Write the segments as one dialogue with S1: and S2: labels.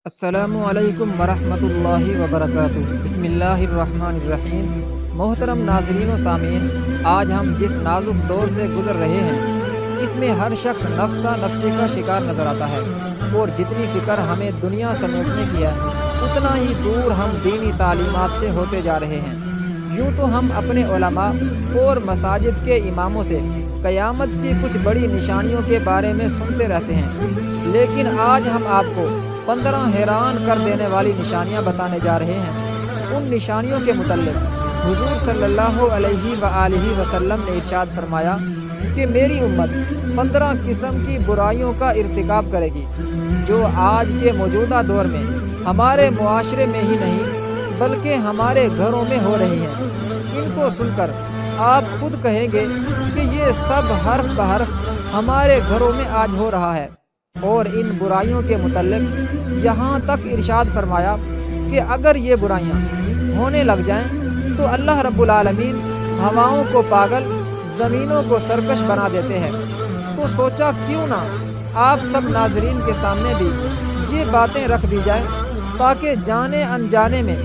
S1: السلام علیکم ورحمۃ اللہ وبرکاتہ۔ بسم اللہ الرحمن الرحیم۔ محترم ناظرین و سامعین، آج ہم جس نازک دور سے گزر رہے ہیں اس میں ہر شخص نفسا نفسی کا شکار نظر آتا ہے، اور جتنی فکر ہمیں دنیا سمیٹنے کی ہے اتنا ہی دور ہم دینی تعلیمات سے ہوتے جا رہے ہیں۔ یوں تو ہم اپنے علماء اور مساجد کے اماموں سے قیامت کی کچھ بڑی نشانیوں کے بارے میں سنتے رہتے ہیں، لیکن آج ہم آپ کو 15 حیران کر دینے والی نشانیاں بتانے جا رہے ہیں۔ ان نشانیوں کے متعلق حضور صلی اللہ علیہ وآلہ وسلم نے ارشاد فرمایا کہ میری امت 15 قسم کی برائیوں کا ارتکاب کرے گی جو آج کے موجودہ دور میں ہمارے معاشرے میں ہی نہیں بلکہ ہمارے گھروں میں ہو رہی ہیں۔ ان کو سن کر آپ خود کہیں گے کہ یہ سب حرف بحرف ہمارے گھروں میں آج ہو رہا ہے۔ اور ان برائیوں کے متعلق یہاں تک ارشاد فرمایا کہ اگر یہ برائیاں ہونے لگ جائیں تو اللہ رب العالمین ہواؤں کو پاگل، زمینوں کو سرکش بنا دیتے ہیں۔ تو سوچا کیوں نہ آپ سب ناظرین کے سامنے بھی یہ باتیں رکھ دی جائیں تاکہ جانے انجانے میں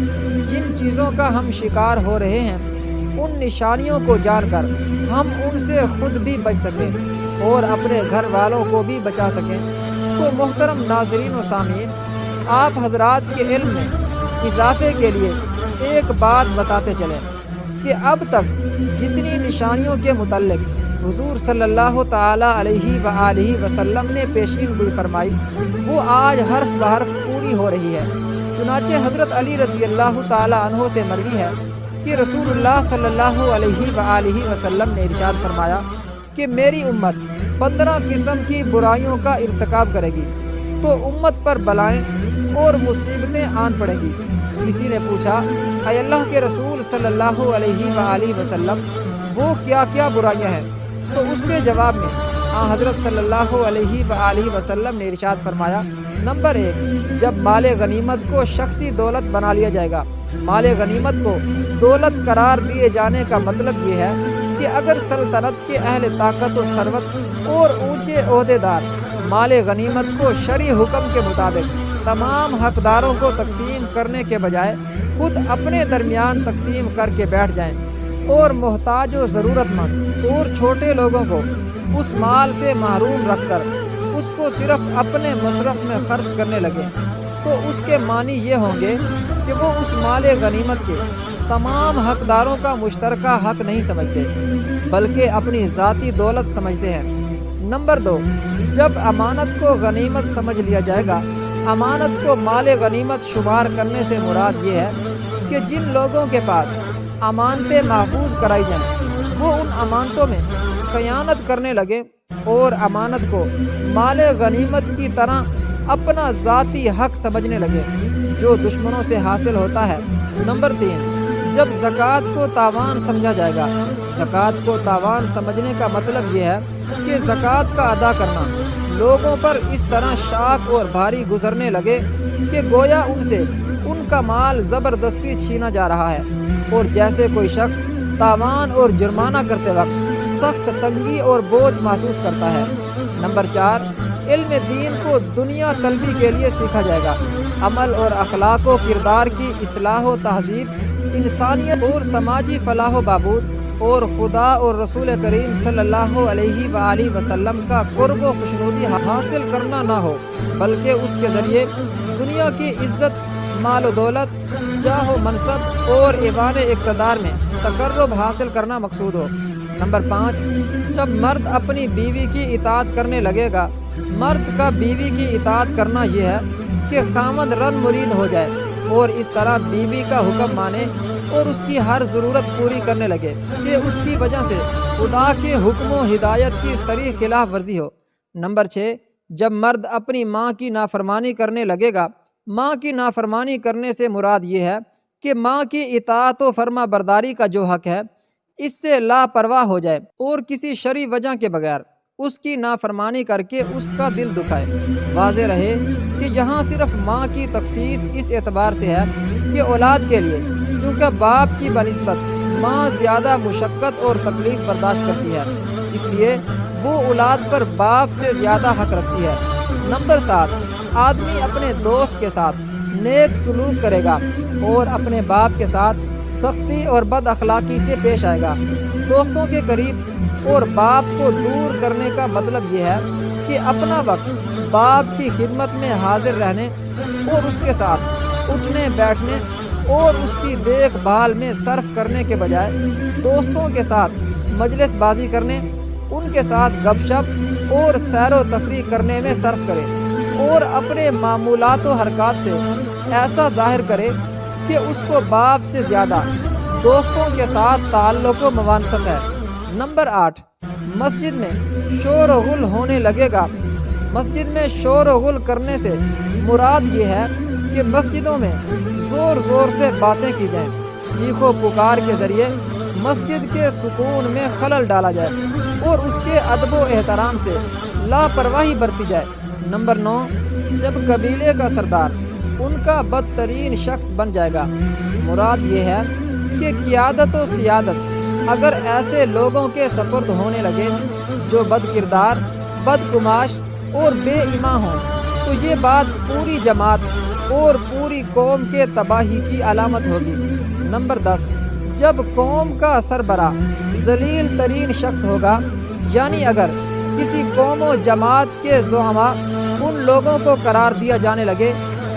S1: جن چیزوں کا ہم شکار ہو رہے ہیں ان نشانیوں کو جان کر ہم ان سے خود بھی بچ سکیں اور اپنے گھر والوں کو بھی بچا سکیں۔ تو محترم ناظرین و سامعین، آپ حضرات کے علم میں اضافے کے لیے ایک بات بتاتے چلیں کہ اب تک جتنی نشانیوں کے متعلق حضور صلی اللہ تعالی علیہ وآلہ وسلم نے پیشین گوئی فرمائی وہ آج حرف بحرف پوری ہو رہی ہے۔ چنانچہ حضرت علی رضی اللہ تعالی عنہ سے مروی ہے کہ رسول اللہ صلی اللہ علیہ وآلہ وسلم نے ارشاد فرمایا کہ میری امت 15 قسم کی برائیوں کا ارتکاب کرے گی تو امت پر بلائیں اور مصیبتیں آن پڑیں گی۔ کسی نے پوچھا اے اللہ کے رسول صلی اللہ علیہ وآلہ وسلم وہ کیا کیا برائیاں ہیں؟ تو اس کے جواب میں حضرت صلی اللہ علیہ وآلہ وسلم نے ارشاد فرمایا، نمبر 1، جب مال غنیمت کو شخصی دولت بنا لیا جائے گا۔ مال غنیمت کو دولت قرار دیے جانے کا مطلب یہ ہے کہ اگر سلطنت کے اہل طاقت و ثروت اور اونچے عہدیدار مال غنیمت کو شرعی حکم کے مطابق تمام حقداروں کو تقسیم کرنے کے بجائے خود اپنے درمیان تقسیم کر کے بیٹھ جائیں اور محتاج و ضرورت مند اور چھوٹے لوگوں کو اس مال سے محروم رکھ کر اس کو صرف اپنے مصرف میں خرچ کرنے لگے تو اس کے معنی یہ ہوں گے کہ وہ اس مال غنیمت کے تمام حقداروں کا مشترکہ حق نہیں سمجھتے بلکہ اپنی ذاتی دولت سمجھتے ہیں۔ نمبر 2، جب امانت کو غنیمت سمجھ لیا جائے گا۔ امانت کو مال غنیمت شمار کرنے سے مراد یہ ہے کہ جن لوگوں کے پاس امانتیں محفوظ کرائی جائیں وہ ان امانتوں میں خیانت کرنے لگے اور امانت کو مال غنیمت کی طرح اپنا ذاتی حق سمجھنے لگے جو دشمنوں سے حاصل ہوتا ہے۔ نمبر 3، جب زکوٰۃ کو تاوان سمجھا جائے گا۔ زکوٰۃ کو تاوان سمجھنے کا مطلب یہ ہے کہ زکوٰۃ کا ادا کرنا لوگوں پر اس طرح شاق اور بھاری گزرنے لگے کہ گویا ان سے ان کا مال زبردستی چھینا جا رہا ہے، اور جیسے کوئی شخص تاوان اور جرمانہ کرتے وقت سخت تنگی اور بوجھ محسوس کرتا ہے۔ نمبر 4، علم دین کو دنیا طلبی کے لیے سیکھا جائے گا۔ عمل اور اخلاق و کردار کی اصلاح و تہذیب، انسانیت اور سماجی فلاح و بہبود، اور خدا اور رسول کریم صلی اللہ علیہ وآلہ وسلم کا قرب و خوشنودی حاصل کرنا نہ ہو بلکہ اس کے ذریعے دنیا کی عزت، مال و دولت، جاہ و منصب اور ایوان اقتدار میں تقرب حاصل کرنا مقصود ہو۔ نمبر 5، جب مرد اپنی بیوی کی اطاعت کرنے لگے گا۔ مرد کا بیوی کی اطاعت کرنا یہ ہے کہ خاوند رن مرید ہو جائے اور اس طرح بیوی کا حکم مانے اور اس کی ہر ضرورت پوری کرنے لگے کہ اس کی وجہ سے خدا کے حکم و ہدایت کی صریح خلاف ورزی ہو۔ نمبر 6، جب مرد اپنی ماں کی نافرمانی کرنے لگے گا۔ ماں کی نافرمانی کرنے سے مراد یہ ہے کہ ماں کی اطاعت و فرما برداری کا جو حق ہے اس سے لاپرواہ ہو جائے اور کسی شرعی وجہ کے بغیر اس کی نافرمانی کر کے اس کا دل دکھائے۔ واضح رہے کہ یہاں صرف ماں کی تخصیص اس اعتبار سے ہے کہ اولاد کے لیے کیونکہ باپ کی بنسبت ماں زیادہ مشقت اور تکلیف برداشت کرتی ہے، اس لیے وہ اولاد پر باپ سے زیادہ حق رکھتی ہے۔ نمبر 7، آدمی اپنے دوست کے ساتھ نیک سلوک کرے گا اور اپنے باپ کے ساتھ سختی اور بد اخلاقی سے پیش آئے گا۔ دوستوں کے قریب اور باپ کو دور کرنے کا مطلب یہ ہے کہ اپنا وقت باپ کی خدمت میں حاضر رہنے اور اس کے ساتھ اٹھنے بیٹھنے اور اس کی دیکھ بھال میں صرف کرنے کے بجائے دوستوں کے ساتھ مجلس بازی کرنے، ان کے ساتھ گپ شپ اور سیر و تفریح کرنے میں صرف کرے اور اپنے معمولات و حرکات سے ایسا ظاہر کرے کہ اس کو باپ سے زیادہ دوستوں کے ساتھ تعلق و موانست ہے۔ نمبر 8، مسجد میں شور و غل ہونے لگے گا۔ مسجد میں شور و غل کرنے سے مراد یہ ہے کہ مسجدوں میں زور زور سے باتیں کی جائیں، چیخ و پکار کے ذریعے مسجد کے سکون میں خلل ڈالا جائے اور اس کے ادب و احترام سے لاپرواہی برتی جائے۔ نمبر 9، جب قبیلے کا سردار ان کا بدترین شخص بن جائے گا، مراد یہ ہے کہ قیادت و سیادت اگر ایسے لوگوں کے سپرد ہونے لگے جو بد کردار، بد گماش اور بے ایمان ہوں تو یہ بات پوری جماعت اور پوری قوم کے تباہی کی علامت ہوگی۔ نمبر 10، جب قوم کا سربراہ ذلیل ترین شخص ہوگا، یعنی اگر کسی قوم و جماعت کے زعماء ان لوگوں کو قرار دیا جانے لگے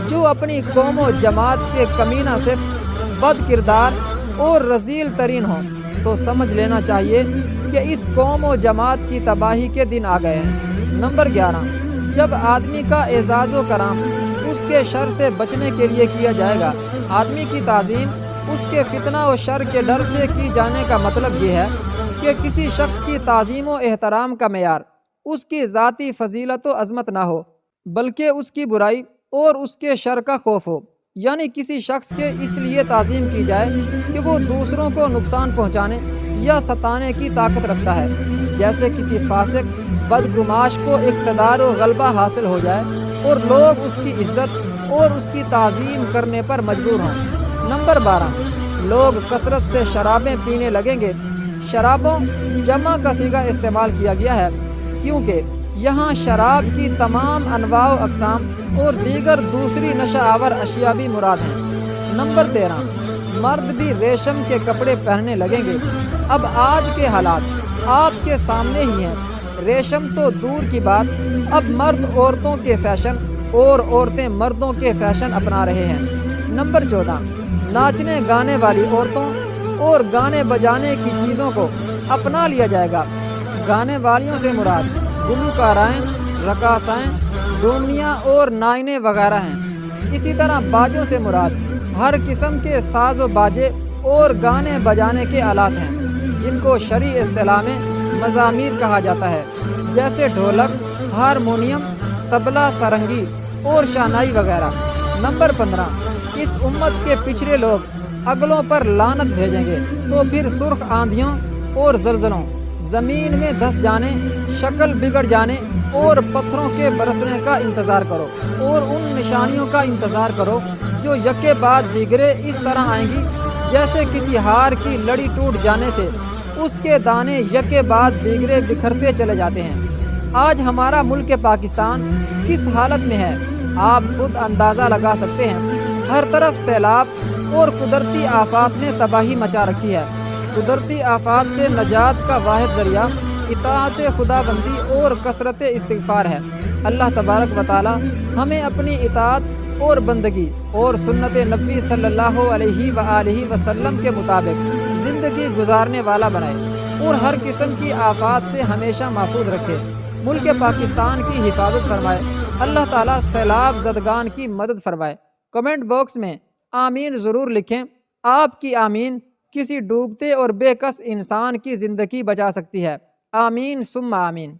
S1: جو اپنی قوم و جماعت کے کمینہ صفت، بد کردار اور رذیل ترین ہوں، تو سمجھ لینا چاہیے کہ اس قوم و جماعت کی تباہی کے دن آ گئے ہیں۔ نمبر 11، جب آدمی کا اعزاز و کرام اس کے شر سے بچنے کے لیے کیا جائے گا، آدمی کی تعظیم اس کے فتنہ و شر کے ڈر سے کی جانے کا مطلب یہ ہے کہ کسی شخص کی تعظیم و احترام کا معیار اس کی ذاتی فضیلت و عظمت نہ ہو، بلکہ اس کی برائی اور اس کے شر کا خوف ہو، یعنی کسی شخص کے اس لیے تعظیم کی جائے کہ وہ دوسروں کو نقصان پہنچانے یا ستانے کی طاقت رکھتا ہے، جیسے کسی فاسق بدگماش کو اقتدار و غلبہ حاصل ہو جائے اور لوگ اس کی عزت اور اس کی تعظیم کرنے پر مجبور ہوں۔ نمبر 12، لوگ کثرت سے شرابیں پینے لگیں گے۔ شرابوں جمع کا صیغہ استعمال کیا گیا ہے کیونکہ یہاں شراب کی تمام انواع و اقسام اور دیگر دوسری نشہ آور اشیاء بھی مراد ہیں۔ نمبر 13، مرد بھی ریشم کے کپڑے پہننے لگیں گے۔ اب آج کے حالات آپ کے سامنے ہی ہیں، ریشم تو دور کی بات، اب مرد عورتوں کے فیشن اور عورتیں مردوں کے فیشن اپنا رہے ہیں۔ نمبر 14، ناچنے گانے والی عورتوں اور گانے بجانے کی چیزوں کو اپنا لیا جائے گا۔ گانے والیوں سے مراد گلوکارائیں، رقاصائیں، ڈومنیاں اور نائنے وغیرہ ہیں۔ اسی طرح باجوں سے مراد ہر قسم کے ساز و باجے اور گانے بجانے کے آلات ہیں جن کو شرعی اصطلاح میں مزامیر کہا جاتا ہے، جیسے ڈھولک، ہارمونیم، طبلہ، سرنگی اور شہنائی وغیرہ۔ نمبر 15، اس امت کے پچھڑے لوگ اگلوں پر لعنت بھیجیں گے، تو پھر سرخ آندھیوں اور زلزلوں، زمین میں دھس جانے، شکل بگڑ جانے اور پتھروں کے برسنے کا انتظار کرو اور ان نشانیوں کا انتظار کرو جو یکے بعد دیگرے اس طرح آئیں گی جیسے کسی ہار کی لڑی ٹوٹ جانے سے اس کے دانے یکے بعد دیگرے بکھرتے چلے جاتے ہیں۔ آج ہمارا ملک پاکستان کس حالت میں ہے آپ خود اندازہ لگا سکتے ہیں۔ ہر طرف سیلاب اور قدرتی آفات نے تباہی مچا رکھی ہے۔ قدرتی آفات سے نجات کا واحد ذریعہ اطاعت خدا بندی اور کثرت استغفار ہے۔ اللہ تبارک و تعالی ہمیں اپنی اطاعت اور بندگی اور سنت نبی صلی اللہ علیہ وآلہ وسلم کے مطابق زندگی گزارنے والا بنائے اور ہر قسم کی آفات سے ہمیشہ محفوظ رکھے۔ ملک پاکستان کی حفاظت فرمائے۔ اللہ تعالیٰ سیلاب زدگان کی مدد فرمائے۔ کمنٹ باکس میں آمین ضرور لکھیں۔ آپ کی آمین کسی ڈوبتے اور بے کس انسان کی زندگی بچا سکتی ہے۔ آمین ثم آمین۔